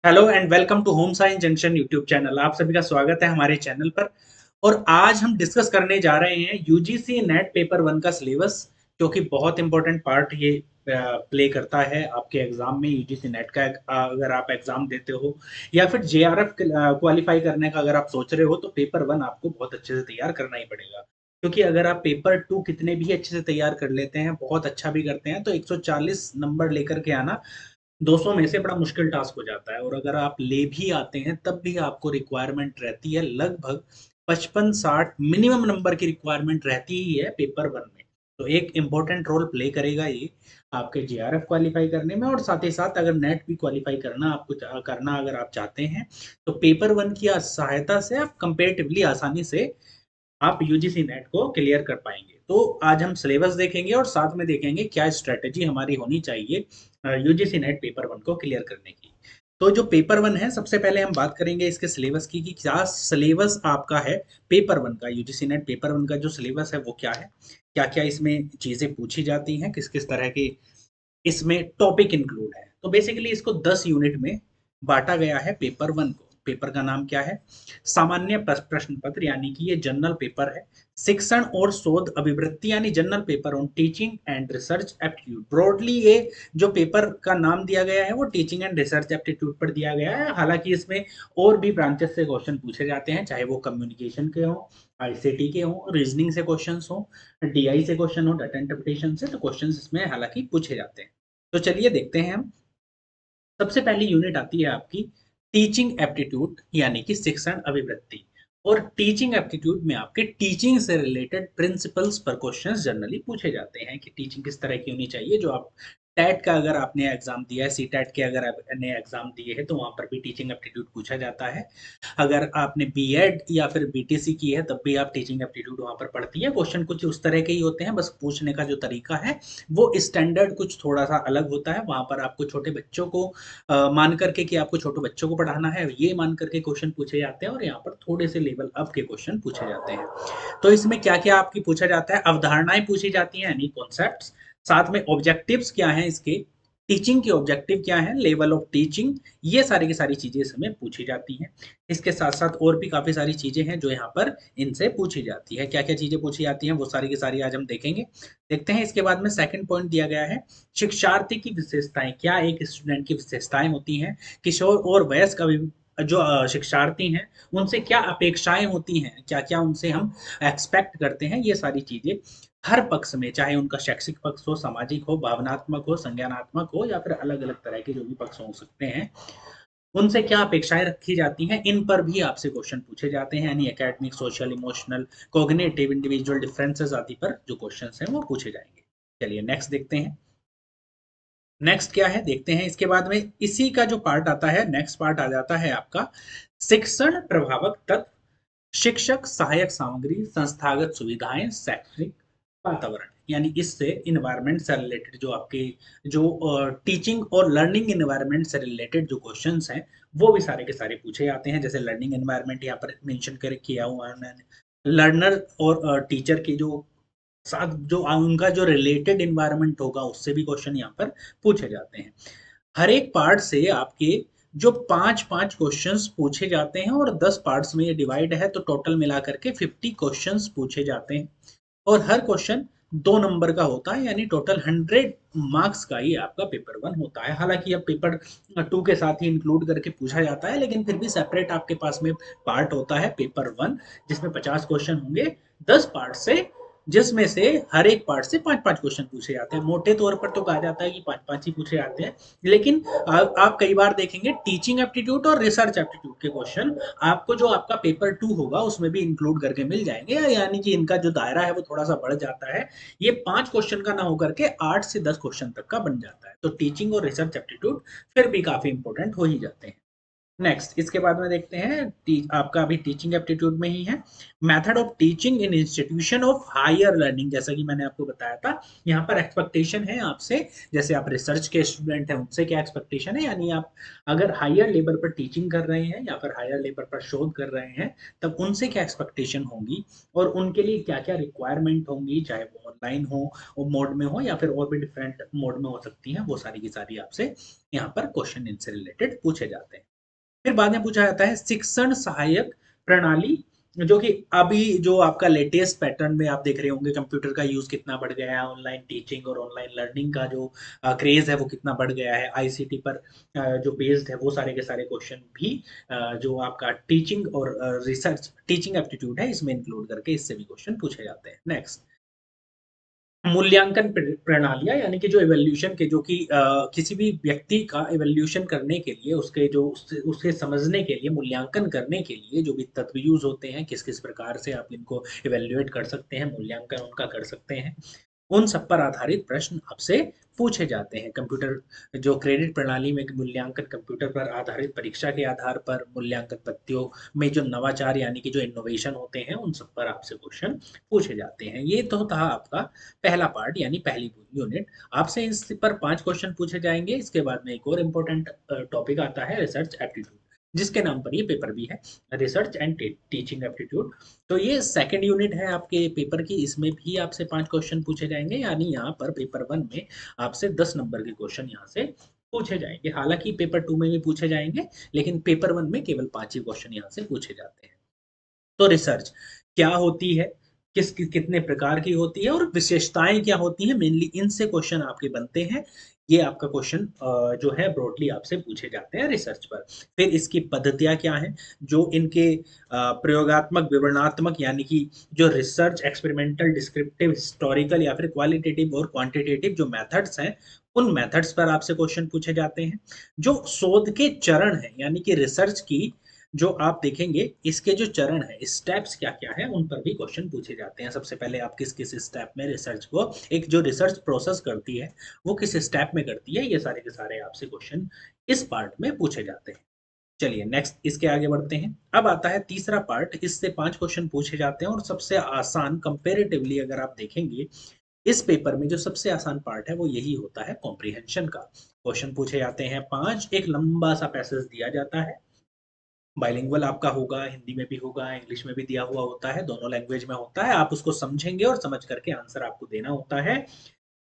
Hello and welcome to home science junction YouTube channel. आप सभी का स्वागत है हमारे चैनल पर। और आज हम डिस्कस करने जा रहे हैं यूजीसी नेट पेपर वन का सिलेबस, जो कि बहुत इंपॉर्टेंट पार्ट ये प्ले करता है आपके एग्जाम में। यूजीसी नेट का अगर आप एग्जाम देते हो या फिर जेआरएफ क्वालिफाई करने का अगर आप सोच रहे हो, तो पेपर वन आपको बहुत अच्छे से तैयार करना ही पड़ेगा। क्योंकि अगर आप पेपर टू कितने भी अच्छे से तैयार कर लेते हैं, बहुत अच्छा भी करते हैं, तो 140 नंबर लेकर के आना 200 में से बड़ा मुश्किल टास्क हो जाता है। और अगर आप ले भी आते हैं तब भी आपको रिक्वायरमेंट रहती है लगभग 55-60 मिनिमम नंबर की रिक्वायरमेंट रहती ही है पेपर वन में। तो एक इम्पोर्टेंट रोल प्ले करेगा ये आपके जेआरएफ क्वालिफाई करने में। और साथ ही साथ अगर नेट भी क्वालिफाई करना आपको करना अगर आप चाहते हैं, तो पेपर वन की सहायता से आप कंपेरेटिवली आसानी से आप यूजीसी नेट को क्लियर कर पाएंगे। तो आज हम सिलेबस देखेंगे और साथ में देखेंगे क्या स्ट्रेटेजी हमारी होनी चाहिए यूजीसी नेट पेपर वन को क्लियर करने की। तो जो पेपर वन है, सबसे पहले हम बात करेंगे इसके सिलेबस की कि क्या सिलेबस आपका है पेपर वन का। यूजीसी नेट पेपर वन का जो सिलेबस है वो क्या है, क्या क्या इसमें चीजें पूछी जाती हैं, किस किस तरह के इसमें टॉपिक इंक्लूड है। तो बेसिकली इसको 10 यूनिट में बांटा गया है पेपर वन को। पेपर का नाम क्या है? सामान्य प्रश्न पत्र, यानी कि ये जनरल पेपर है। शिक्षण और शोध अभिवृत्ति यानी general paper on teaching and research aptitude. Broadly ये जो पेपर का नाम दिया गया है वो टीचिंग एंड रिसर्च एप्टीट्यूड पर दिया गया है। हालांकि इसमें और भी ब्रांचेस से क्वेश्चन पूछे जाते हैं, चाहे वो कम्युनिकेशन के हो, आईसीटी के हो, रीजनिंग से क्वेश्चन हो, डीआई से क्वेश्चन हो, डाटा इंटरप्रिटेशन से, तो क्वेश्चन इसमें हालांकि पूछे जाते हैं। तो चलिए देखते हैं हम। सबसे पहली यूनिट आती है आपकी टीचिंग एप्टीट्यूड, यानी कि शिक्षण अभिवृत्ति। और टीचिंग एप्टीट्यूड में आपके टीचिंग से रिलेटेड प्रिंसिपल्स पर क्वेश्चंस जनरली पूछे जाते हैं कि टीचिंग किस तरह की होनी चाहिए। जो आप टैट का अगर आपने एग्जाम दिया है, सी टैट के अगर आपने एग्जाम दिए हैं, तो वहां पर भी टीचिंग एप्टीट्यूड पूछा जाता है। अगर आपने बीएड या फिर बीटीसी की है, तब भी आप टीचिंग एप्टीट्यूड वहां पर पढ़ती है। क्वेश्चन कुछ उस तरह के ही होते हैं, बस पूछने का जो तरीका है वो स्टैंडर्ड कुछ थोड़ा सा अलग होता है। वहां पर आपको छोटे बच्चों को मान करके कि आपको छोटे बच्चों को पढ़ाना है, ये मान करके क्वेश्चन पूछे जाते हैं। और यहाँ पर थोड़े से लेवल अप के क्वेश्चन पूछे जाते हैं। तो इसमें क्या क्या आपकी पूछा जाता है? अवधारणाएं पूछी जाती हैं, यानी कॉन्सेप्ट्स। साथ में ऑब्जेक्टिव्स क्या हैं इसके, टीचिंग के ऑब्जेक्टिव क्या है, लेवल ऑफ टीचिंग, ये सारी की सारी चीजें इसमें पूछी जाती हैं। इसके साथ साथ और भी काफी सारी चीजें हैं जो यहाँ पर इनसे पूछी जाती है। क्या क्या चीजें पूछी जाती हैं वो सारी की सारी आज हम देखेंगे। देखते हैं। इसके बाद में सेकंड पॉइंट दिया गया है शिक्षार्थी की विशेषताएं। क्या एक स्टूडेंट की विशेषताएं होती हैं, किशोर और वयस्क जो शिक्षार्थी हैं उनसे क्या अपेक्षाएं होती हैं, क्या क्या उनसे हम एक्सपेक्ट करते हैं, ये सारी चीजें हर पक्ष में, चाहे उनका शैक्षिक पक्ष हो, सामाजिक हो, भावनात्मक हो, संज्ञानात्मक हो, या फिर अलग अलग तरह के जो भी पक्ष हो सकते हैं, उनसे क्या अपेक्षाएं रखी जाती हैं, इन पर भी आपसे क्वेश्चन पूछे जाते हैं। यानी academic, social, emotional, cognitive, individual differences आदि पर जो क्वेश्चंस हैं वो पूछे जाएंगे। चलिए नेक्स्ट देखते हैं। नेक्स्ट क्या है देखते हैं। इसके बाद में इसी का जो पार्ट आता है, नेक्स्ट पार्ट आ जाता है आपका शिक्षण प्रभावक तत्व, शिक्षक सहायक सामग्री, संस्थागत सुविधाएं, शैक्षणिक वातावरण। यानी इससे इन्वायरमेंट से रिलेटेड जो आपके जो टीचिंग और लर्निंग इन्वायरमेंट से रिलेटेड जो क्वेश्चंस हैं वो भी सारे के सारे पूछे जाते हैं। जैसे लर्निंग इन्वायरमेंट यहाँ पर मेंशन कर किया हुआ है मैंने। लर्नर और टीचर की जो साथ जो उनका जो रिलेटेड इन्वायरमेंट होगा उससे भी क्वेश्चन यहाँ पर पूछे जाते हैं। हर एक पार्ट से आपके जो पांच पांच क्वेश्चंस पूछे जाते हैं, और 10 पार्ट्स में ये डिवाइड है, तो टोटल मिला करके 50 क्वेश्चंस पूछे जाते हैं। और हर क्वेश्चन 2 नंबर का होता है, यानी टोटल 100 मार्क्स का ही आपका पेपर वन होता है। हालांकि अब पेपर टू के साथ ही इंक्लूड करके पूछा जाता है, लेकिन फिर भी सेपरेट आपके पास में पार्ट होता है पेपर वन, जिसमें 50 क्वेश्चन होंगे 10 पार्ट से, जिसमें से हर एक पार्ट से पांच पांच क्वेश्चन पूछे जाते हैं। मोटे तौर पर तो कहा जाता है कि पांच पांच ही पूछे जाते हैं, लेकिन आप कई बार देखेंगे टीचिंग एप्टीट्यूड और रिसर्च एप्टीट्यूड के क्वेश्चन आपको जो आपका पेपर टू होगा उसमें भी इंक्लूड करके मिल जाएंगे। यानी कि इनका जो दायरा है वो थोड़ा सा बढ़ जाता है। ये 5 क्वेश्चन का ना होकर के 8 से 10 क्वेश्चन तक का बन जाता है। तो टीचिंग और रिसर्च एप्टीट्यूड फिर भी काफी इंपॉर्टेंट हो ही जाते हैं। नेक्स्ट इसके बाद में देखते हैं, आपका अभी टीचिंग एप्टीट्यूड में ही है, method of teaching in institution of higher learning. जैसा कि मैंने आपको बताया था, यहाँ पर एक्सपेक्टेशन है आपसे, जैसे आप रिसर्च के स्टूडेंट हैं उनसे क्या एक्सपेक्टेशन है, यानी आप अगर हायर लेवल पर टीचिंग कर रहे हैं या फिर हायर लेवल पर शोध कर रहे हैं, तब उनसे क्या एक्सपेक्टेशन होंगी और उनके लिए क्या क्या रिक्वायरमेंट होंगी, चाहे वो ऑनलाइन हो मोड में हो या फिर और भी डिफरेंट मोड में हो सकती हैं, वो सारी की सारी आपसे यहाँ पर क्वेश्चन इनसे रिलेटेड पूछे जाते हैं। फिर बाद में पूछा जाता है शिक्षण सहायक प्रणाली, जो कि अभी जो आपका लेटेस्ट पैटर्न में आप देख रहे होंगे, कंप्यूटर का यूज कितना बढ़ गया है, ऑनलाइन टीचिंग और ऑनलाइन लर्निंग का जो क्रेज है वो कितना बढ़ गया है, आईसीटी पर जो बेस्ड है वो सारे के सारे क्वेश्चन भी जो आपका टीचिंग और रिसर्च टीचिंग एप्टीट्यूड है इसमें इंक्लूड करके इससे भी क्वेश्चन पूछे जाते हैं। नेक्स्ट, मूल्यांकन प्रणालियाँ, यानी कि जो इवैल्यूएशन के जो कि किसी भी व्यक्ति का इवैल्यूएशन करने के लिए उसके जो उसके समझने के लिए, मूल्यांकन करने के लिए जो भी तत्व यूज़ होते हैं, किस-किस प्रकार से आप इनको इवैल्यूएट कर सकते हैं, मूल्यांकन उनका कर सकते हैं। उन सब पर आधारित प्रश्न आपसे पूछे जाते हैं। कंप्यूटर जो क्रेडिट प्रणाली में मूल्यांकन कंप्यूटर पर आधारित परीक्षा के आधार पर मूल्यांकन पद्धतियों में जो नवाचार यानी कि जो इनोवेशन होते हैं उन सब पर आपसे क्वेश्चन पूछे जाते हैं। ये तो था आपका पहला पार्ट यानी पहली यूनिट। आपसे इस पर 5 क्वेश्चन पूछे जाएँगे। इसके बाद में एक और इम्पोर्टेंट टॉपिक आता है रिसर्च एप्टीट्यूड, जिसके नाम पर ये पेपर भी है, रिसर्च एंड टीचिंग एप्टीट्यूड। तो ये सेकंड यूनिट है आपके पेपर की, इसमें भी आपसे 5 क्वेश्चन पूछे जाएँगे, यानी यहाँ पर पेपर 1 में आपसे 10 नंबर के क्वेश्चन यहाँ से पूछे जाएँगे। हालाँकि पेपर 2 में भी पूछे जाएँगे, लेकिन पेपर 1 में केवल 5 ही क्वेश्चन यहाँ से पूछे जाते हैं। तो रिसर्च क्या होती है, कितने प्रकार की होती है और विशेषताएँ क्या होती हैं, मेनली इनसे क्वेश्चन आपके बनते हैं। ये आपका क्वेश्चन जो है ब्रॉडली आपसे पूछे जाते हैं रिसर्च पर। फिर इसकी पद्धतियाँ क्या हैं, जो इनके प्रयोगात्मक, विवरणात्मक यानी कि जो रिसर्च, एक्सपेरिमेंटल, डिस्क्रिप्टिव, हिस्टोरिकल या फिर क्वालिटेटिव और क्वांटिटेटिव जो मेथड्स हैं, उन मेथड्स पर आपसे क्वेश्चन पूछे जाते हैं। जो शोध के चरण हैं, यानी कि रिसर्च की जो आप देखेंगे इसके जो चरण है, स्टेप्स क्या-क्या हैं, उन पर भी क्वेश्चन पूछे जाते हैं। सबसे पहले आप किस-किस स्टेप में रिसर्च को, एक जो रिसर्च प्रोसेस करती है, वो किस स्टेप में करती है, ये सारे के सारे आपसे क्वेश्चन इस पार्ट में पूछे जाते हैं। चलिए नेक्स्ट इसके आगे बढ़ते हैं। अब आता है तीसरा पार्ट, इससे 5 क्वेश्चन पूछे जाते हैं और सबसे आसान कंपैरेटिवली अगर आप देखेंगे, इस पेपर में जो सबसे आसान पार्ट है वो यही होता है कॉम्प्रिहेंशन का। क्वेश्चन पूछे जाते हैं 5, एक लंबा सा पैसेज दिया जाता है, बाइलिंगुअल आपका होगा, हिंदी में भी होगा, इंग्लिश में भी दिया हुआ होता है, दोनों लैंग्वेज में होता है। आप उसको समझेंगे और समझ करके आंसर आपको देना होता है।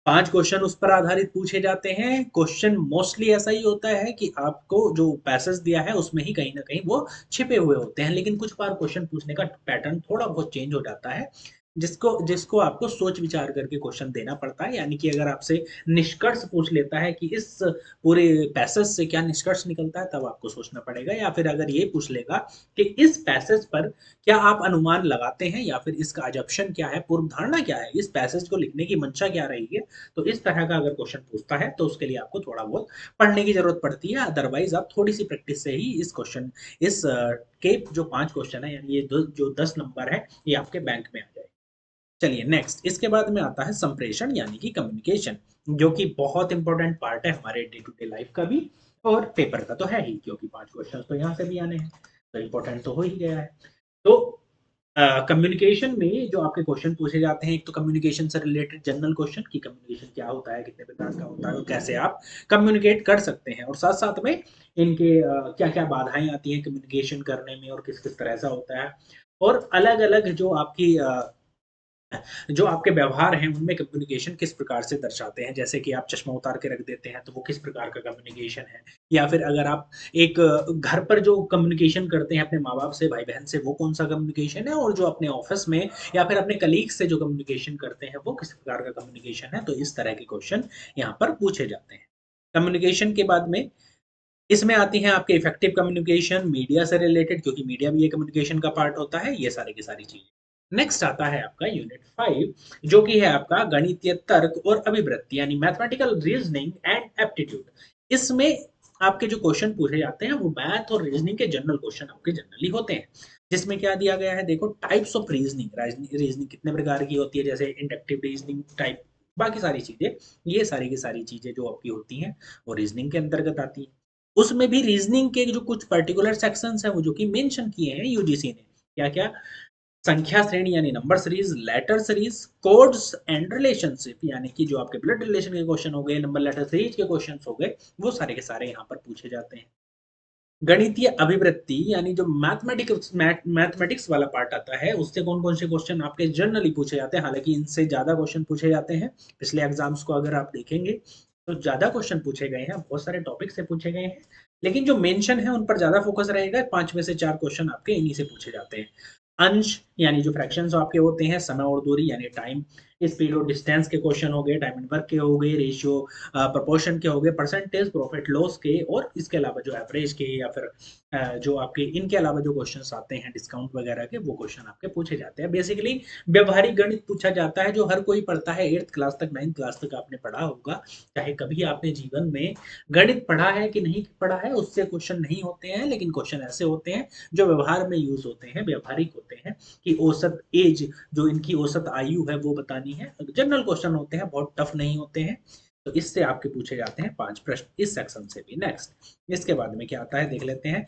5 क्वेश्चन उस पर आधारित पूछे जाते हैं। क्वेश्चन मोस्टली ऐसा ही होता है कि आपको जो पैसेज दिया है उसमें ही कहीं न कहीं वो छिपे हुए होते हैं, लेकिन कुछ बार क्वेश्चन पूछने का पैटर्न थोड़ा बहुत चेंज हो जाता है, जिसको जिसको आपको सोच विचार करके क्वेश्चन देना पड़ता है। यानी कि अगर आपसे निष्कर्ष पूछ लेता है कि इस पूरे पैसेज से क्या निष्कर्ष निकलता है, तब आपको सोचना पड़ेगा। या फिर अगर ये पूछ लेगा कि इस पैसेज पर क्या आप अनुमान लगाते हैं या फिर इसका अजम्पशन क्या है, पूर्व धारणा क्या है, इस पैसेज को लिखने की मंशा क्या रही है, तो इस तरह का अगर क्वेश्चन पूछता है तो उसके लिए आपको थोड़ा बहुत पढ़ने की जरूरत पड़ती है। अदरवाइज आप थोड़ी सी प्रैक्टिस से ही इस क्वेश्चन इस के जो 5 क्वेश्चन है यानी ये जो 10 नंबर है ये आपके बैंक में आ जाएगा। चलिए नेक्स्ट इसके बाद में आता है संप्रेषण यानी कि कम्युनिकेशन, जो कि बहुत इंपॉर्टेंट पार्ट है हमारे डे टू डे लाइफ का भी और पेपर का तो है ही, क्योंकि 5 क्वेश्चन तो यहाँ से भी आने हैं, तो इंपॉर्टेंट तो हो ही गया है। तो कम्युनिकेशन में जो आपके क्वेश्चन पूछे जाते हैं, एक तो कम्युनिकेशन से रिलेटेड जनरल क्वेश्चन कि कम्युनिकेशन क्या होता है, कितने प्रकार का होता है और कैसे आप कम्युनिकेट कर सकते हैं, और साथ साथ में इनके क्या क्या बाधाएं आती हैं कम्युनिकेशन करने में और किस किस तरह से होता है, और अलग अलग जो आपके व्यवहार हैं उनमें कम्युनिकेशन किस प्रकार से दर्शाते हैं, जैसे कि आप चश्मा उतार के रख देते हैं तो वो किस प्रकार का कम्युनिकेशन है, या फिर अगर आप एक घर पर जो कम्युनिकेशन करते हैं अपने माँ बाप से, भाई बहन से, वो कौन सा कम्युनिकेशन है, और जो अपने ऑफिस में या फिर अपने कलीग से जो कम्युनिकेशन करते हैं वो किस प्रकार का कम्युनिकेशन है। तो इस तरह के क्वेश्चन यहाँ पर पूछे जाते हैं। कम्युनिकेशन के बाद में इसमें आती हैं आपके इफेक्टिव कम्युनिकेशन, मीडिया से रिलेटेड, क्योंकि मीडिया भी ये कम्युनिकेशन का पार्ट होता है, ये सारी की सारी चीजें। नेक्स्ट आता है आपका यूनिट 5, जो कि है आपका गणितीय तर्क और अभिवृत्ति यानी मैथमेटिकल रीजनिंग एंड एप्टीट्यूड। इसमें आपके जो क्वेश्चन पूछे जाते हैं वो मैथ और रीजनिंग के जनरल क्वेश्चन आपके जनरली होते हैं, जिसमें क्या दिया गया है, देखो टाइप्स ऑफ रीजनिंग, रीजनिंग कितने प्रकार की होती है, जैसे इंडक्टिव रीजनिंग टाइप, बाकी सारी चीजें, ये सारी की सारी चीजें जो आपकी होती हैं वो रीजनिंग के अंतर्गत आती है। उसमें भी रीजनिंग के जो कुछ पर्टिकुलर सेक्शंस हैं वो जो कि मेंशन किए हैं यूजीसी ने, क्या क्या, संख्या श्रेणी यानी number series, letter series, codes and relationship यानी कि जो आपके ब्लड रिलेशन के क्वेश्चन हो गए, नंबर लेटर सीरीज के क्वेश्चन हो गए, वो सारे के सारे यहाँ पर पूछे जाते हैं। गणितीय अभिवृत्ति यानी जो मैथमेटिक्स वाला पार्ट आता है, उससे कौन कौन से क्वेश्चन आपके जनरली पूछे जाते हैं, हालांकि इनसे ज्यादा क्वेश्चन पूछे जाते हैं। पिछले एग्जाम्स को अगर आप देखेंगे तो ज्यादा क्वेश्चन पूछे गए हैं, बहुत सारे टॉपिक से पूछे गए हैं, लेकिन जो मेंशन है उन पर ज्यादा फोकस रहेगा। 5 में से 4 क्वेश्चन आपके इन्हीं से पूछे जाते हैं। अंश यानी जो फ्रैक्शंस आपके होते हैं, समय और दूरी यानी टाइम, स्पीड और डिस्टेंस के क्वेश्चन हो गए, टाइम एंड वर्क के हो गए, रेशियो प्रोपोर्शन के हो गए, परसेंटेज प्रॉफिट लॉस के, और इसके अलावा जो एवरेज के या फिर जो आपके इनके अलावा जो क्वेश्चंस आते हैं डिस्काउंट वगैरह के, वो क्वेश्चन आपके पूछे जाते हैं। बेसिकली व्यवहारिक गणित पूछा जाता है, जो हर कोई पढ़ता है। 8th क्लास तक, 9th क्लास तक आपने पढ़ा होगा। चाहे कभी आपने जीवन में गणित पढ़ा है कि नहीं पढ़ा है, उससे क्वेश्चन नहीं होते हैं, लेकिन क्वेश्चन ऐसे होते हैं जो व्यवहार में यूज होते हैं, व्यवहारिक होते हैं, कि औसत एज, जो इनकी औसत आयु है वो बतानी है। जनरल क्वेश्चन होते हैं, बहुत टफ नहीं होते हैं। तो इससे आपके पूछे जाते हैं 5 प्रश्न इस सेक्शन से भी। नेक्स्ट, इसके बाद में क्या आता है देख लेते हैं।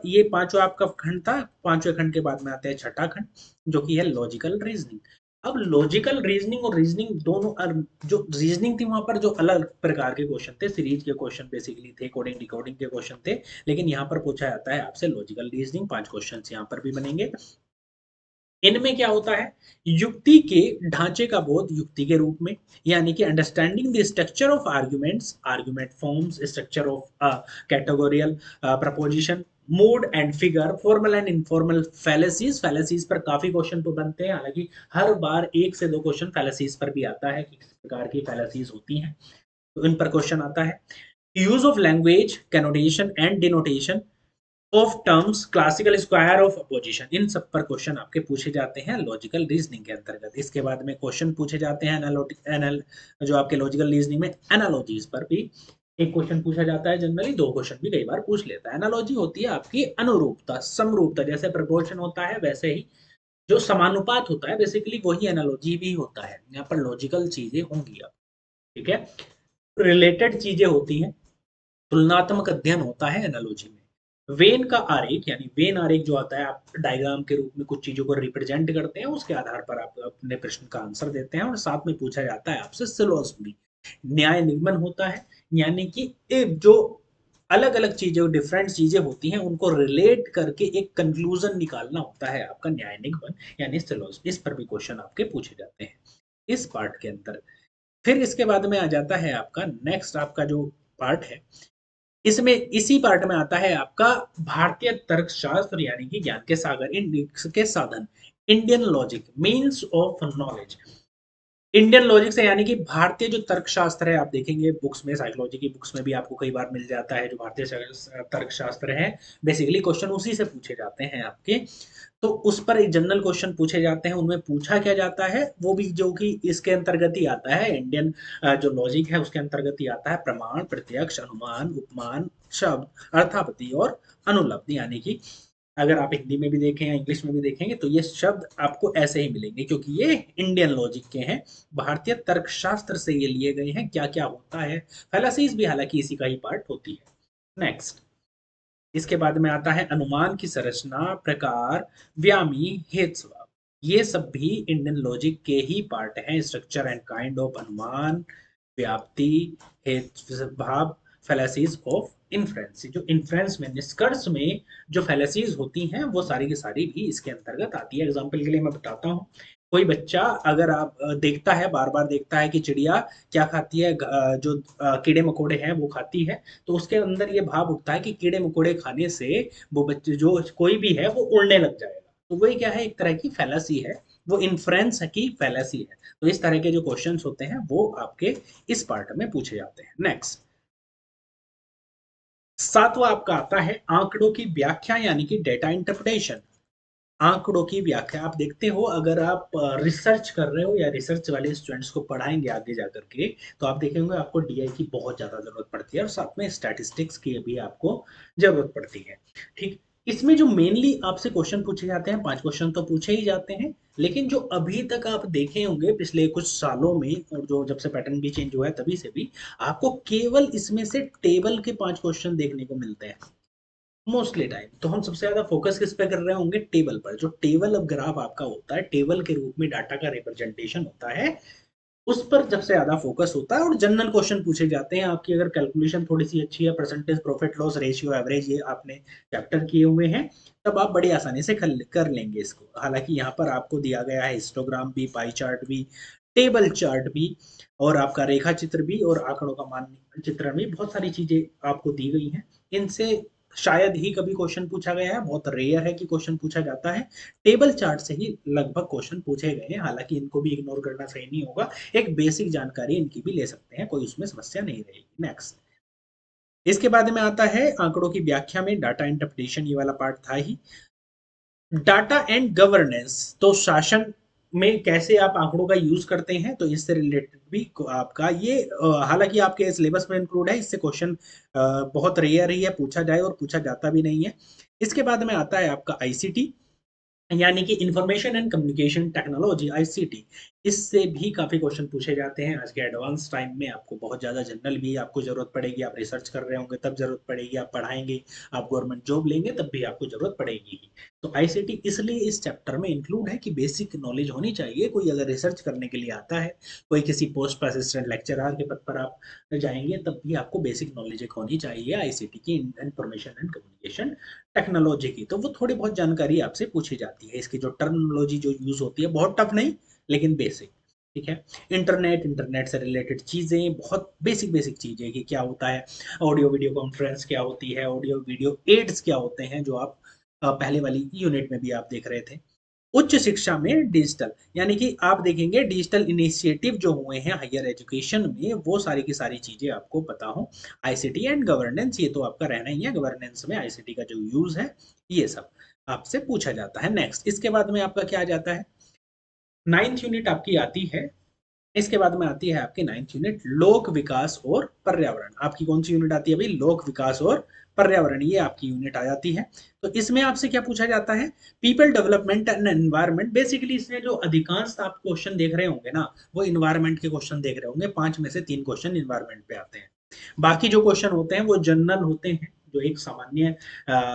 ये पांचवा आपका खंड था। 5वें खंड के बाद में आता है छठा खंड, जो कि है लॉजिकल रीजनिंग। अब लॉजिकल रीजनिंग और रीजनिंग दोनों जो रीजनिंग थी वहां पर जो अलग प्रकार के क्वेश्चन थे, सीरीज के क्वेश्चन बेसिकली थे, कोडिंग डिकोडिंग के क्वेश्चन थे। लेकिन यहाँ पर पूछा जाता है आपसे लॉजिकल रीजनिंग। 5 क्वेश्चन यहाँ पर भी बनेंगे। इनमें क्या होता है, युक्ति के ढांचे का बोध युक्ति के रूप में, यानी कि understanding the structure of arguments, argument forms, structure of categorical proposition, mode and figure, formal and informal fallacies. Fallacies पर काफी क्वेश्चन तो बनते हैं, हालांकि हर बार 1 से 2 क्वेश्चन फैलेसीज पर भी आता है कि किस प्रकार की फैलेसीज होती हैं, तो इन पर क्वेश्चन आता है। Use of language, connotation and denotation of terms, classical square of opposition, इन सब पर क्वेश्चन आपके पूछे जाते हैं लॉजिकल रीजनिंग के अंतर्गत। इसके बाद में क्वेश्चन पूछे जाते हैं जो आपके लॉजिकल रीजनिंग में एनालॉजीज पर भी एक क्वेश्चन पूछा जाता है। जनरली 2 क्वेश्चन भी कई बार पूछ लेता है। एनालॉजी होती है आपकी अनुरूपता, समरूपता, जैसे प्रपोर्शन होता है वैसे ही जो समानुपात होता है, बेसिकली वही एनालॉजी भी होता है। यहाँ पर लॉजिकल चीजें होंगी अब, ठीक है, रिलेटेड चीजें होती हैं, तुलनात्मक अध्ययन होता है एनालॉजी में। वेन का आरेख, यानी वेन आरेख जो आता है, आप डायग्राम के रूप में कुछ चीजों को रिप्रेजेंट करते हैं, उसके आधार पर आप अपने प्रश्न का आंसर देते हैं। और साथ में पूछा जाता है आपसे सिलोस्मी, न्याय निगमन होता है, यानी कि जो अलग अलग चीजें, डिफरेंट चीजें होती हैं, उनको रिलेट करके एक कंक्लूजन निकालना होता है आपका न्याय निगमन, यानी सिलोस्मी। इस पर भी क्वेश्चन आपके पूछे जाते हैं इस पार्ट के अंदर। फिर इसके बाद में आ जाता है आपका नेक्स्ट, आपका जो पार्ट है, इसमें इसी पार्ट में आता है आपका भारतीय तर्कशास्त्र, यानी कि ज्ञान के सागर, के साधन, Indian logic, means of knowledge. Indian logic से यानी कि भारतीय जो तर्कशास्त्र है, आप देखेंगे बुक्स में, साइकोलॉजी की बुक्स में भी आपको कई बार मिल जाता है, जो भारतीय तर्कशास्त्र है, बेसिकली क्वेश्चन उसी से पूछे जाते हैं आपके। तो उस पर एक जनरल क्वेश्चन पूछे जाते हैं, उनमें पूछा क्या जाता है, वो भी जो कि इसके अंतर्गत ही आता है, इंडियन जो लॉजिक है उसके अंतर्गत ही आता है। प्रमाण, प्रत्यक्ष, अनुमान, उपमान, शब्द, अर्थापत्ति और अनुलब्धि, यानी कि अगर आप हिंदी में भी देखें या इंग्लिश में भी देखेंगे तो ये शब्द आपको ऐसे ही मिलेंगे, क्योंकि ये इंडियन लॉजिक के हैं, भारतीय तर्कशास्त्र से ये लिए गए हैं। क्या क्या होता है, फैलासीज भी हालांकि इसी का ही पार्ट होती है। नेक्स्ट, इसके बाद में आता है अनुमान की संरचना, प्रकार, व्यामी, हेतु स्वभाव। ये सब भी इंडियन लॉजिक के ही पार्ट हैं। स्ट्रक्चर एंड काइंड ऑफ अनुमान, व्याप्ति, हेतु स्वभाव, फैलेसीज ऑफ इन्फ्रेंस। जो इन्फ्रेंस में, निष्कर्ष में जो फैलेसीज होती हैं, वो सारी की सारी भी इसके अंतर्गत आती है। एग्जाम्पल के लिए मैं बताता हूँ, कोई बच्चा अगर आप देखता है, बार बार देखता है कि चिड़िया क्या खाती है, जो कीड़े मकोड़े हैं वो खाती है, तो उसके अंदर ये भाव उठता है कि कीड़े मकोड़े खाने से वो बच्चे, जो कोई भी है, वो उड़ने लग जाएगा। तो वही क्या है, एक तरह की फैलासी है, वो इन्फ्रेंस की फैलासी है। तो इस तरह के जो क्वेश्चंस होते हैं वो आपके इस पार्ट में पूछे जाते हैं। नेक्स्ट, 7वां आपका आता है आंकड़ों की व्याख्या, यानी कि डेटा इंटरप्रिटेशन। आंकड़ों की व्याख्या, आप देखते हो अगर आप रिसर्च कर रहे हो या रिसर्च वाले स्टूडेंट्स को पढ़ाएंगे आगे जाकर के, तो आप देखेंगे आपको डीआई की बहुत ज्यादा जरूरत पड़ती है, और साथ में स्टैटिस्टिक्स की भी आपको जरूरत पड़ती है। ठीक, इसमें जो मेनली आपसे क्वेश्चन पूछे जाते हैं, 5 क्वेश्चन तो पूछे ही जाते हैं, लेकिन जो अभी तक आप देखे होंगे पिछले कुछ सालों में, और जो जब से पैटर्न भी चेंज हुआ है तभी से भी, आपको केवल इसमें से टेबल के 5 क्वेश्चन देखने को मिलते हैं मोस्टली टाइम। तो हम सबसे ज्यादा फोकस किस पे कर रहे होंगे, टेबल पर। जो टेबल अब ग्राफ आपका होता है, टेबल के रूप में डाटा का रिप्रेजेंटेशन होता है, उस पर सबसे ज्यादा फोकस होता है। और जनरल क्वेश्चन पूछे जाते हैं आपकी, अगर कैलकुलेशन थोड़ी सी अच्छी है, percentage profit loss ratio average ये आपने चैप्टर किए हुए हैं, तब आप बड़ी आसानी से कर लेंगे इसको। हालांकि यहाँ पर आपको दिया गया है हिस्टोग्राम भी, पाई चार्ट भी, टेबल चार्ट भी, और आपका रेखा चित्र भी, और आंकड़ों का मानचित्रण भी, बहुत सारी चीजें आपको दी गई हैं। इनसे शायद ही कभी क्वेश्चन पूछा गया है, बहुत रेयर है कि क्वेश्चन पूछा जाता है। टेबल चार्ट से ही लगभग क्वेश्चन पूछे गए हैं, हालांकि इनको भी इग्नोर करना सही नहीं होगा, एक बेसिक जानकारी इनकी भी ले सकते हैं, कोई उसमें समस्या नहीं रहेगी। नेक्स्ट, इसके बाद में आता है आंकड़ों की व्याख्या में डाटा इंटरप्रिटेशन, ये वाला पार्ट था ही। डाटा एंड गवर्नेंस, तो शासन में कैसे आप आंकड़ों का यूज करते हैं, तो इससे रिलेटेड भी आपका ये हालांकि आपके सिलेबस में इंक्लूड है, इससे क्वेश्चन बहुत रेयर ही है, पूछा जाए और पूछा जाता भी नहीं है। इसके बाद में आता है आपका आईसीटी, यानी कि information and communication technology, ICT. इससे भी काफी क्वेश्चन पूछे जाते हैं आज के एडवांस टाइम में। आपको बहुत ज्यादा जनरल भी आपको जरूरत पड़ेगी, आप रिसर्च कर रहे होंगे तब जरूरत पड़ेगी, आप पढ़ाएंगे, आप गवर्नमेंट जॉब लेंगे तब भी आपको जरूरत पड़ेगी ही। तो आईसीटी इसलिए इस चैप्टर में इंक्लूड है कि बेसिक नॉलेज होनी चाहिए। कोई अगर रिसर्च करने के लिए आता है, कोई किसी पोस्ट असिस्टेंट लेक्चरर के पद पर आप जाएंगे, तब भी आपको बेसिक नॉलेज एक होनी चाहिए आईसीटी की, इंफॉर्मेशन एंड कम्युनिकेशन टेक्नोलॉजी की। तो वो थोड़ी बहुत जानकारी आपसे पूछी जाती है। इसकी जो टर्मिनोलॉजी जो यूज होती है, बहुत टफ नहीं लेकिन बेसिक, ठीक है। इंटरनेट, इंटरनेट से रिलेटेड चीजें, बहुत बेसिक बेसिक चीजें कि क्या होता है, ऑडियो वीडियो कॉन्फ्रेंस क्या होती है, ऑडियो वीडियो एड्स क्या होते हैं, जो आप पहले वाली यूनिट में भी आप देख रहे थे। उच्च शिक्षा में डिजिटल, यानी कि आप देखेंगे डिजिटल इनिशिएटिव जो हुए हैं हायर एजुकेशन में, वो सारी की सारी चीजें आपको पता हो। आईसीटी एंड गवर्नेंस, ये तो आपका रहना ही है, गवर्नेंस में आईसीटी का जो यूज है, ये सब आपसे पूछा जाता है। नेक्स्ट, इसके बाद में आपका क्या आ जाता है, नाइन्थ यूनिट आपकी आती है। इसके बाद में आती है आपकी नाइन्थ यूनिट, लोक विकास और पर्यावरण। आपकी कौन सी यूनिट आती है भाई, लोक विकास और पर्यावरण, ये आपकी यूनिट आ जाती है। तो इसमें आपसे क्या पूछा जाता है, people development and environment. Basically इसमें जो अधिकांश आप क्वेश्चन देख रहे होंगे ना, वो इन्वायरमेंट के क्वेश्चन देख रहे होंगे, 5 में से 3 क्वेश्चन इन्वायरमेंट पे आते हैं। बाकी जो क्वेश्चन होते हैं वो जनरल होते हैं, जो एक सामान्य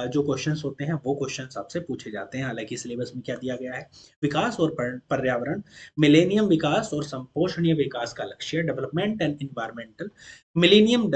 जो क्वेश्चंस होते हैं वो क्वेश्चंस आपसे पूछे जाते हैं। हालांकि सिलेबस में क्या दिया गया है, विकास और पर्यावरण, मिलेनियम विकास और संपोषणीय विकास का लक्ष्य, development and environmental, millennium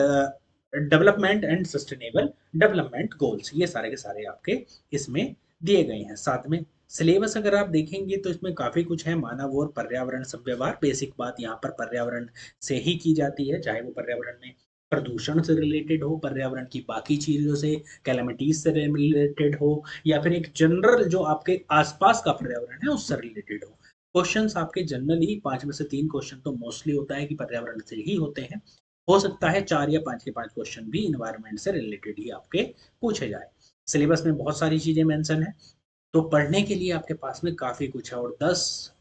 development and sustainable development goals, ये सारे के सारे आपके इसमें दिए गए हैं। साथ में सिलेबस अगर आप देखेंगे तो इसमें काफी कुछ है, मानव और पर्यावरण व्यवहार। बेसिक बात यहाँ पर पर्यावरण से ही की जाती है, चाहे वो पर्यावरण में प्रदूषण से रिलेटेड हो, पर्यावरण की बाकी चीजों से, कैलेमिटीज से रिलेटेड हो, या फिर एक जनरल जो आपके आसपास का पर्यावरण है उससे रिलेटेड हो। क्वेश्चंस आपके जनरली 5 में से 3 क्वेश्चन तो मोस्टली होता है कि पर्यावरण से ही होते हैं। हो सकता है 4 या 5 के 5 क्वेश्चन भी इन्वायरमेंट से रिलेटेड ही आपके पूछे जाए। सिलेबस में बहुत सारी चीजें मेंशन है, तो पढ़ने के लिए आपके पास में काफी कुछ है, और 10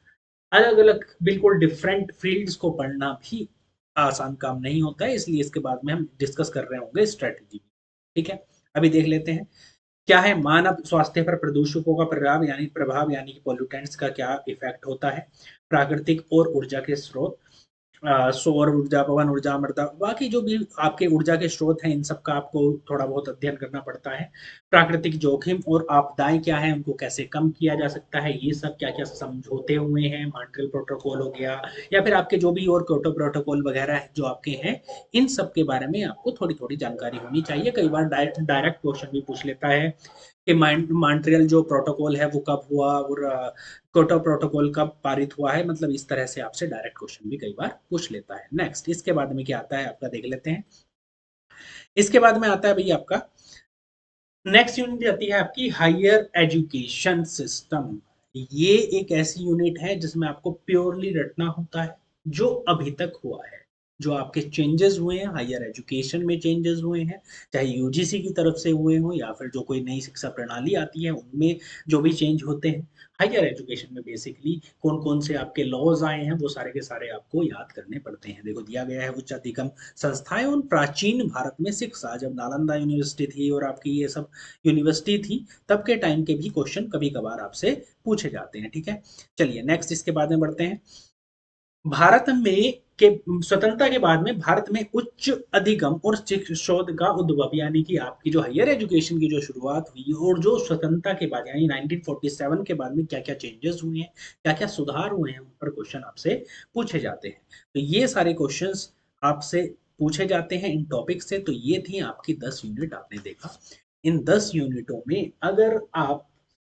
अलग अलग बिल्कुल डिफरेंट फील्ड्स को पढ़ना भी आसान काम नहीं होता है। इसलिए इसके बाद में हम डिस्कस कर रहे होंगे स्ट्रेटेजी, ठीक है। अभी देख लेते हैं क्या है, मानव स्वास्थ्य पर प्रदूषकों का प्रभाव यानी कि पोल्यूटेंट्स का क्या इफेक्ट होता है, प्राकृतिक और ऊर्जा के स्रोत, सौर ऊर्जा, पवन ऊर्जा, मृदा, बाकी जो भी आपके ऊर्जा के स्रोत हैं, इन सब का आपको थोड़ा बहुत अध्ययन करना पड़ता है। प्राकृतिक जोखिम और आपदाएं क्या है, उनको कैसे कम किया जा सकता है, ये सब क्या क्या समझौते हुए हैं, मॉन्ट्रियल प्रोटोकॉल हो गया, या फिर आपके जो भी और क्योटो प्रोटोकॉल वगैरह है जो आपके हैं, इन सब के बारे में आपको थोड़ी थोड़ी जानकारी होनी चाहिए। कई बार डायरेक्ट क्वेश्चन भी पूछ लेता है कि मॉन्ट्रियल जो प्रोटोकॉल है वो कब हुआ, और क्योटो प्रोटोकॉल कब पारित हुआ है, मतलब इस तरह से आपसे डायरेक्ट क्वेश्चन भी कई बार पूछ लेता है। नेक्स्ट, इसके बाद में क्या आता है आपका देख लेते हैं। इसके बाद में आता है भैया आपका नेक्स्ट यूनिट आती है आपकी हायर एजुकेशन सिस्टम। ये एक ऐसी यूनिट है जिसमें आपको प्योरली रटना होता है जो अभी तक हुआ है, जो आपके चेंजेस हुए हैं हायर एजुकेशन में, चेंजेस हुए हैं, चाहे यूजीसी की तरफ से हुए हों या फिर जो कोई नई शिक्षा प्रणाली आती है उनमें जो भी चेंज होते हैं। हायर एजुकेशन में बेसिकली कौन कौन से आपके लॉज आए हैं, वो सारे के सारे आपको याद करने पड़ते हैं। देखो दिया गया है, उच्च अधिगम संस्थाएं उन प्राचीन भारत में शिक्षा, जब नालंदा यूनिवर्सिटी थी और आपकी ये सब यूनिवर्सिटी थी, तब के टाइम के भी क्वेश्चन कभी कभार आपसे पूछे जाते हैं, ठीक है। चलिए नेक्स्ट, इसके बाद में बढ़ते हैं। भारत में के स्वतंत्रता के बाद में भारत में उच्च अधिगम और शोध का उद्भव, यानी कि आपकी जो हायर एजुकेशन की जो शुरुआत हुई, और जो स्वतंत्रता के बाद यानी 1947 के बाद में क्या क्या चेंजेस हुए हैं, क्या क्या सुधार हुए हैं, उन पर क्वेश्चन आपसे पूछे जाते हैं। तो ये सारे क्वेश्चंस आपसे पूछे जाते हैं इन टॉपिक से। तो ये थी आपकी 10 यूनिट, आपने देखा इन 10 यूनिटों में अगर आप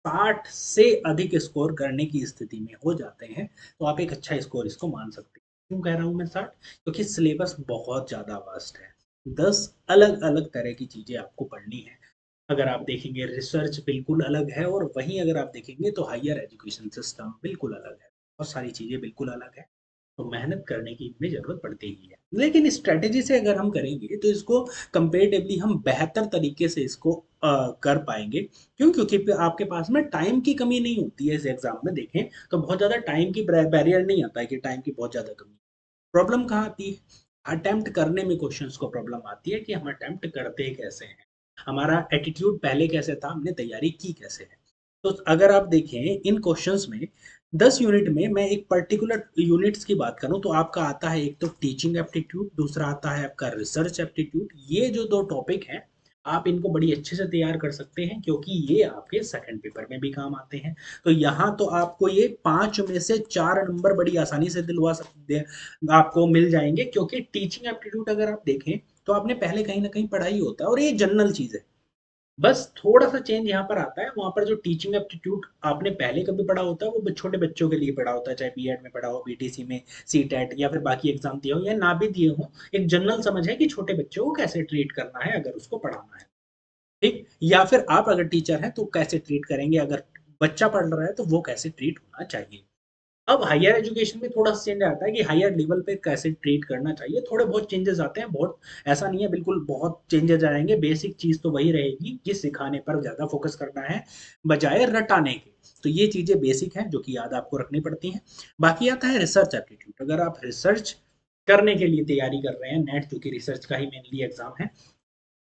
60 से अधिक स्कोर करने की स्थिति में हो जाते हैं तो आप एक अच्छा स्कोर इसको मान सकते हैं। क्यों कह रहा हूँ मैं 60? क्योंकि सिलेबस बहुत ज़्यादा वास्ट है। 10 अलग-अलग तरह की चीज़ें आपको पढ़नी है। अगर आप देखेंगे रिसर्च बिल्कुल अलग है और वहीं अगर आप देखेंगे तो हायर एजुकेशन सिस्टम बिल्कुल अलग है। बहुत सारी चीज़ें बिल्कुल अलग है। तो मेहनत करने की इनमें ज़रूरत पड़ती ही है। लेकिन स्ट्रैटेजी से अगर हम करेंगे तो इसको कंपैरेटिवली हम बेहतर तरीके से इसको कर पाएँगे। क्यों? क्योंकि आपके पास में टाइम की कमी नहीं होती है इस एग्ज़ाम में देखें तो बहुत ज़्यादा टाइम की बैरियर नहीं आता है कि टाइम की बहुत ज़्यादा कमी। प्रॉब्लम कहाँ आती है? अटेम्प्ट करने में क्वेश्चंस को प्रॉब्लम आती है कि हम अटेम्प्ट करते कैसे हैं? हमारा एटीट्यूड पहले कैसे था? हमने तैयारी की कैसे है? तो अगर आप देखें इन क्वेश्चंस में 10 यूनिट में मैं एक पर्टिकुलर यूनिट्स की बात करूँ तो आपका आता है एक तो टीचिंग एप्टीट्यूड, दूसरा आता है आपका रिसर्च एप्टीट्यूड। ये जो 2 टॉपिक हैं, आप इनको बड़ी अच्छे से तैयार कर सकते हैं क्योंकि ये आपके सेकंड पेपर में भी काम आते हैं। तो यहाँ तो आपको ये 5 में से 4 नंबर बड़ी आसानी से दिलवा सकते हैं, आपको मिल जाएँगे क्योंकि टीचिंग एप्टीट्यूड अगर आप देखें, तो आपने पहले कहीं न कहीं पढ़ा ही होता है और ये जनरल चीज़ है। बस थोड़ा-सा चेंज यहाँ पर आता है, वहाँ पर जो टीचिंग एप्टीट्यूड आपने पहले कभी पढ़ा होता है, वो छोटे बच्चों के लिए पढ़ा होता है, चाहे बीएड में पढ़ा हो, बीटीसी में, सीटेट या फिर बाकी एग्ज़ाम दिए हो या ना भी दिए हो। एक जनरल समझ है कि छोटे बच्चों को कैसे ट्रीट करना है अगर उसको पढ़ाना है, ठीक? या फिर आप अगर टीचर हैं, तो कैसे ट्रीट करेंगे, अगर बच्चा पढ़ रहा है, तो वो कैसे ट्रीट होना चाहिए। अब हायर एजुकेशन में थोड़ा-सा चेंज आता है कि हायर लेवल पे कैसे ट्रीट करना चाहिए, थोड़े बहुत चेंजेस आते हैं, बहुत ऐसा नहीं है बिल्कुल बहुत चेंजेस आएँगे, बेसिक चीज़ तो वही रहेगी कि सिखाने पर ज़्यादा फ़ोकस करना है, बजाय रटाने के। तो ये चीज़ें बेसिक हैं, जो कि याद आपको रखनी पड़ती हैं। बाकी आता है रिसर्च एप्टीट्यूड, अगर आप रिसर्च करने के लिए तैयारी कर रहे हैं, नेट जो कि रिसर्च का ही मेनली एग्ज़ाम है,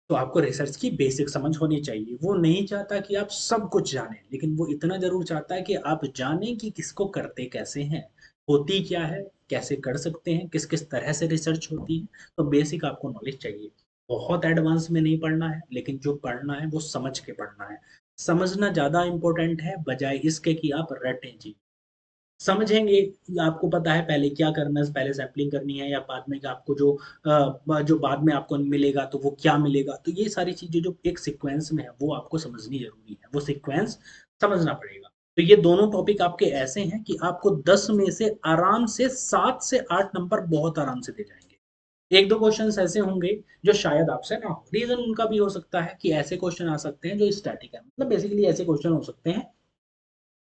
तो आपको रिसर्च की बेसिक समझ होनी चाहिए। वो नहीं चाहता कि आप सब कुछ जानें, लेकिन वो इतना ज़रूर चाहता है कि आप जानें कि किसको करते कैसे हैं, होती क्या है, कैसे कर सकते हैं, किस-किस तरह से रिसर्च होती है। तो बेसिक आपको नॉलेज चाहिए। बहुत एडवांस में नहीं पढ़ना है, लेकिन जो पढ़ना है वो समझ के पढ़ना है। समझना ज़्यादा इम्पोर्टेंट है, बजाए इसके कि आप रटें जी। समझेंगे, आपको पता है पहले क्या करना है, पहले सैंपलिंग करनी है या बाद में कि आपको जो जो बाद में आपको मिलेगा तो वो क्या मिलेगा। तो ये सारी चीज़ें जो एक सीक्वेंस में है वो आपको समझनी ज़रूरी है, वो सीक्वेंस समझना पड़ेगा। तो ये दोनों टॉपिक आपके ऐसे हैं कि आपको 10 में से आराम से 7 से 8 नंबर बहुत आराम से दे जाएँगे। 1-2 क्वेश्चन्स ऐसे होंगे जो शायद आपसे ना हो। रीज़न उनका भी हो सकता है कि ऐसे क्वेश्चन आ सकते हैं जो स्टैटिक है। मतलब बेसिकली ऐसे क्वेश्चन हो सकते हैं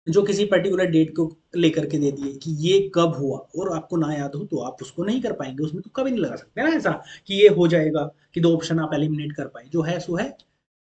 जो किसी पर्टिकुलर डेट को लेकर के दे दिए कि ये कब हुआ और आपको ना याद हो तो आप उसको नहीं कर पाएँगे, उसमें तुक्का भी नहीं लगा सकते ना ऐसा कि ये हो जाएगा कि 2 ऑप्शन आप एलिमिनेट कर पाएँ, जो है सो है।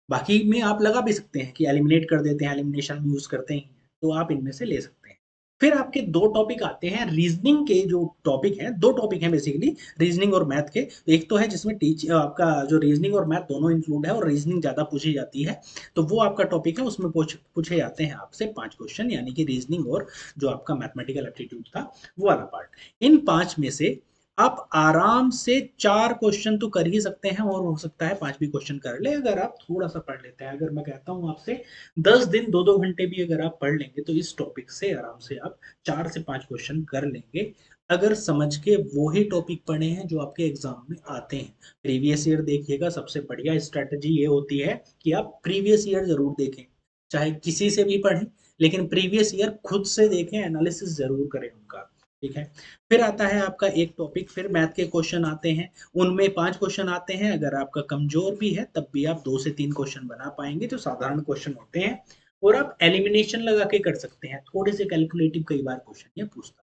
बाकी में आप लगा भी सकते हैं कि एलिमिनेट कर देते हैं, एलिमिनेशन यूज़ करते हैं, तो आप इनमें से ले सकते हैं। फिर आपके 2 टॉपिक आते हैं रीज़निंग के जो टॉपिक हैं, 2 टॉपिक हैं बेसिकली रीज़निंग और मैथ के। एक तो है जिसमें आपका जो रीज़निंग और मैथ दोनों इंक्लूड है और रीज़निंग ज़्यादा पूछी जाती है, तो वो आपका टॉपिक है उसमें पूछे जाते हैं आपसे 5 क्वेश्चन यानी कि रीज़निंग और जो आपका मैथमेटिकल एप्टीट्यूड था, वो वाला पार्ट। इन 5 में से आप आराम से 4 क्वेश्चन तो कर ही सकते हैं और हो सकता है 5 भी क्वेश्चन कर लें अगर आप थोड़ा-सा पढ़ लेते हैं। अगर मैं कहता हूँ आपसे 10 दिन 2-2 घंटे भी अगर आप पढ़ लेंगे तो इस टॉपिक से आराम से आप 4 से 5 क्वेश्चन कर लेंगे। अगर समझ के वो ही टॉपिक पढ़े हैं जो आपके एग्ज़ाम में आते हैं। प्रीवियस ईयर देखिएगा सबसे बढ़िया स्ट्रैटेजी ये होती है कि आप प्रीवियस ईयर ज़रूर देखें। चाहे किसी से भी पढ़ें, लेकिन प्रीवियस ईयर खुद से देखें, एनालिसिस ज़रूर करें उनका। ठीक है? फिर आता है आपका एक टॉपिक फिर मैथ के क्वेश्चन आते हैं, उनमें 5 क्वेश्चन आते हैं, अगर आपका कमज़ोर भी है तब भी आप 2 से 3 क्वेश्चन बना पाएँगे जो साधारण क्वेश्चन होते हैं और आप एलिमिनेशन लगा के कर सकते हैं, थोड़े से कैलकुलेटिव कई बार क्वेश्चन ये पूछता है।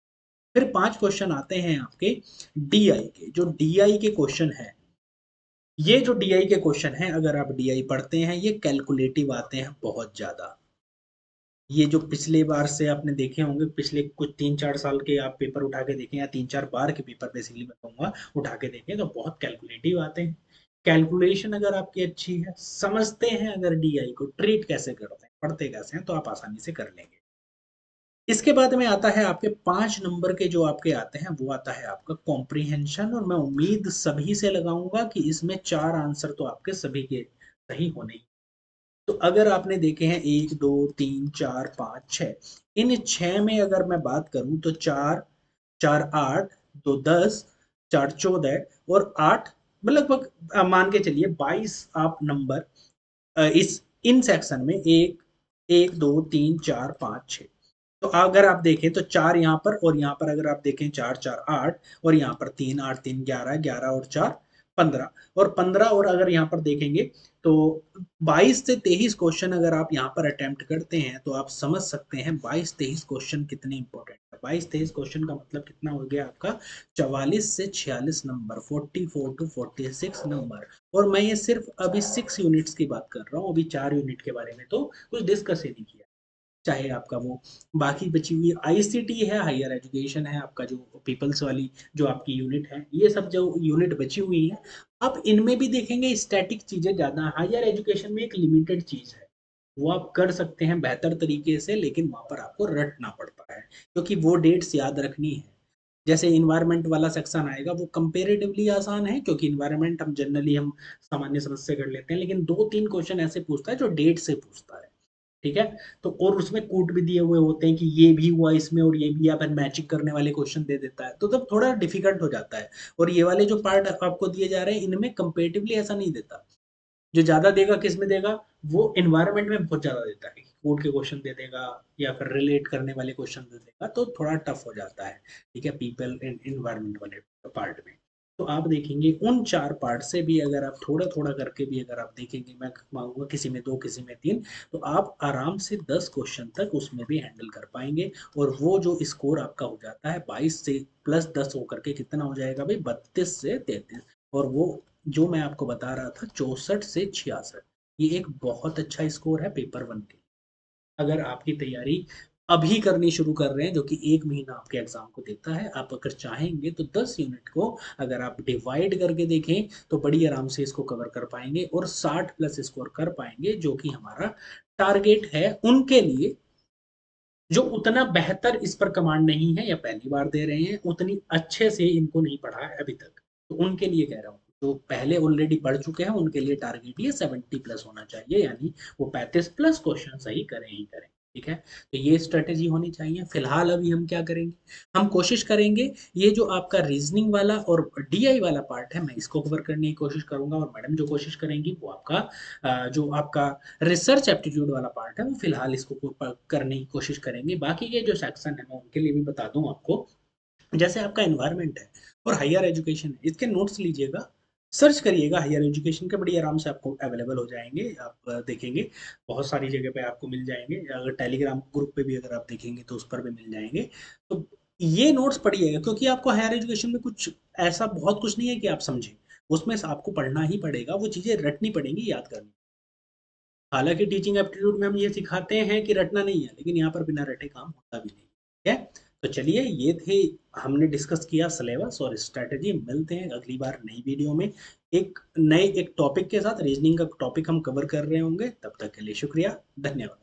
फिर 5 क्वेश्चन आते हैं आपके डीआई के, जो डीआई के क्वेश्चन हैं, ये जो डीआई के क्वेश्चन हैं अगर आप डीआई पढ़ते हैं, ये कैलकुलेटिव आते हैं बहुत ज़्यादा। ये जो पिछले बार से आपने देखे होंगे, पिछले कुछ 3-4 साल के आप पेपर उठा के देखें या 3-4 बार के पेपर बेसिकली मैं कहूँगा, उठा के देखें तो बहुत कैलकुलेटिव आते हैं। कैलकुलेशन अगर आपकी अच्छी है, समझते हैं अगर डीआई को, ट्रीट कैसे करते हैं, पढ़ते कैसे हैं, तो आप आसानी से कर लेंगे। इसके बाद में आता है आपके 5 नंबर के जो आपके आते हैं, वो आता है आपका कॉम्प्रिहेंशन और मैं उम्मीद सभी से लगाऊँगा कि इसमें 4 आंसर तो आपके सभी के सही होने ही। तो अगर आपने देखे हैं 1, 2, 3, 4, 5, 6 इन 6 में अगर मैं बात करूँ तो 4, 4 8, 2 10, 4 14 और 8 लगभग मान के चलिए 22 आप नंबर इस इन सेक्शन में 1 1 2 3 4 5 6। तो अगर आप देखें तो 4 यहाँ पर, और यहाँ पर अगर आप देखें 4 4 8, और यहाँ पर 3 8 3 11 11 और 4 15, और 15, और अगर यहाँ पर देखेंगे तो 22 से 23 क्वेश्चन अगर आप यहाँ पर अटेम्प्ट करते हैं तो आप समझ सकते हैं 22-23 क्वेश्चन कितने इंपॉर्टेंट है। 22-23 क्वेश्चन का मतलब कितना हो गया आपका, 44 से 46 नंबर, 44 टू 46 नंबर। और मैं ये सिर्फ अभी 6 यूनिट्स की बात कर रहा हूँ, अभी 4 यूनिट के बारे में तो कुछ डिस्कस ही नहीं किया। चाहे आपका वो बाकी बची हुई आईसीटी है, हायर एजुकेशन है, आपका जो पीपल्स वाली जो आपकी यूनिट है, ये सब जो यूनिट बची हुई है, आप इनमें भी देखेंगे स्टैटिक चीजें ज्यादा। हायर एजुकेशन में एक लिमिटेड चीज है, वो आप कर सकते हैं बेहतर तरीके से, लेकिन वहां पर आपको रटना पड़ता है क्योंकि वो डेट्स याद रखनी है। जैसे इन्वायरमेंट वाला सेक्शन आएगा, वो कंपेरेटिवली आसान है क्योंकि इन्वायरमेंट हम जनरली हम सामान्य समझ से कर लेते हैं, लेकिन 2-3 क्वेश्चन ऐसे पूछता है जो डेट से पूछता है। ठीक है, तो और उसमें कूट भी दिए हुए होते हैं कि ये भी हुआ इसमें और ये भी, या फिर मैचिंग करने वाले क्वेश्चन दे देता है, तो तब थोड़ा डिफिकल्ट हो जाता है। और ये वाले जो पार्ट आपको दिए जा रहे हैं, इनमें कंपेरेटिवली ऐसा नहीं देता। जो ज्यादा देगा किस में देगा, वो एनवायरनमेंट में बहुत ज्यादा देता है, कोड के क्वेश्चन दे देगा या फिर रिलेट करने वाले क्वेश्चन दे देगा, तो थोड़ा टफ हो जाता है। ठीक है, पीपल एंड एनवायरनमेंट वाले पार्ट में। तो आप देखेंगे उन 4 पार्ट से भी अगर आप थोड़ा थोड़ा करके भी अगर आप देखेंगे, मैं मांगूंगा किसी में 2 किसी में 3, तो आप आराम से 10 क्वेश्चन तक उसमें भी हैंडल कर पाएंगे। और वो जो स्कोर आपका हो जाता है 22 से प्लस 10 होकर के कितना हो जाएगा भाई, 32 से 33। और वो जो मैं आपको बता रहा था 64 से 66, ये एक बहुत अच्छा स्कोर है पेपर 1 के। अगर आपकी तैयारी अभी करनी शुरू कर रहे हैं, जो कि 1 महीना आपके एग्जाम को देता है, आप अगर चाहेंगे तो 10 यूनिट को अगर आप डिवाइड करके देखें तो बड़ी आराम से इसको कवर कर पाएंगे और 60 प्लस स्कोर कर पाएंगे, जो कि हमारा टारगेट है उनके लिए जो उतना बेहतर इस पर कमांड नहीं है या पहली बार दे रहे हैं, उतनी अच्छे से इनको नहीं पढ़ा है अभी तक। तो उनके लिए कह रहा हूँ, जो पहले ऑलरेडी पढ़ चुके हैं उनके लिए टारगेट ये 70 प्लस होना चाहिए, यानी वो 35 प्लस क्वेश्चन सही करें ही करें। ठीक है, तो ये स्ट्रेटेजी होनी चाहिए। फिलहाल अभी हम क्या करेंगे, हम कोशिश करेंगे ये जो आपका रीजनिंग वाला और डीआई वाला पार्ट है, मैं इसको कवर करने की कोशिश करूंगा, और मैडम जो कोशिश करेंगी वो आपका जो आपका रिसर्च एप्टीट्यूड वाला पार्ट है, वो फिलहाल इसको करने की कोशिश करेंगे। बाकी के जो सेक्शन है मैं उनके लिए भी बता दूं आपको। जैसे आपका एनवायरनमेंट है और हायर एजुकेशन है, इसके नोट्स लीजिएगा, सर्च करिएगा हायर एजुकेशन के, बड़ी आराम से आपको अवेलेबल हो जाएंगे। आप देखेंगे बहुत सारी जगह पे आपको मिल जाएंगे, अगर टेलीग्राम ग्रुप पे भी अगर आप देखेंगे तो उस पर भी मिल जाएंगे। तो ये नोट्स पढ़िएगा क्योंकि आपको हायर एजुकेशन में कुछ ऐसा बहुत कुछ नहीं है कि आप समझे, उसमें से आपको पढ़ना ही पड़ेगा, वो चीज़ें रटनी पड़ेंगी, याद करनी। हालांकि टीचिंग एप्टीट्यूड में हम ये सिखाते हैं कि रटना नहीं है, लेकिन यहाँ पर बिना रटे काम होता भी नहीं है। तो चलिए, ये थे, हमने डिस्कस किया सिलेबस और स्ट्रेटेजी। मिलते हैं अगली बार नई वीडियो में एक नए एक टॉपिक के साथ। रीजनिंग का टॉपिक हम कवर कर रहे होंगे, तब तक के लिए शुक्रिया, धन्यवाद।